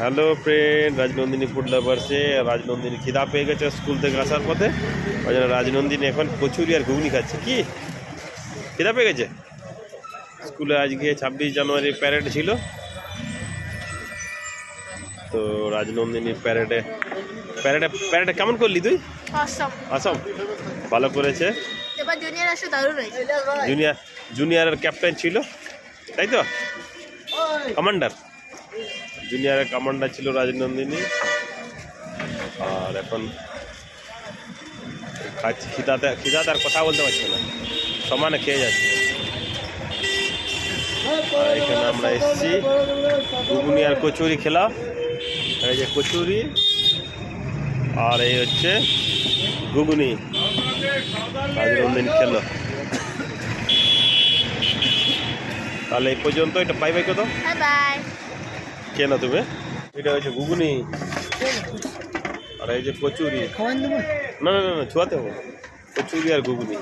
Hello friend, Rajnandini food লাভার্সে রাজনন্দিনী খিদা পেয়ে গেছে স্কুল থেকে আসার পথে। ওই জন্য রাজনন্দিনী এখন কচুরি আর ঘুগনি খাচ্ছে। কি খিদা পেয়ে গেছে? স্কুলে আজকে 26 জানুয়ারির প্যারেড ছিল, তো রাজনন্দিনীর প্যারেডে প্যারেডে প্যারেডে কেমন করলি তুই? আসাম ভালো করেছে। জুনিয়রের ক্যাপ্টেন ছিল, তাই তো? কমান্ডার, জুনিয়রের কমান্ডার ছিল রাজনন্দিনী। আর এখন খাচ্ছি, খিদাতে আর কথা বলতে পারছে না, সমানে খেয়ে যাচ্ছে। আর এখানে আমরা এসেছি ঘুগনি আর কচুরি খেলাম। এই যে কচুরি আর এই হচ্ছে ঘুগনি রাজনন্দিনী খেলো। তাহলে এই পর্যন্ত। এটা বাই বাই কত কেন তুমি? এটা হচ্ছে ঘুগনি আর এই যে কচুরি। না না না, ছোঁয়াতে হবে। কচুরি আর ঘুগনি।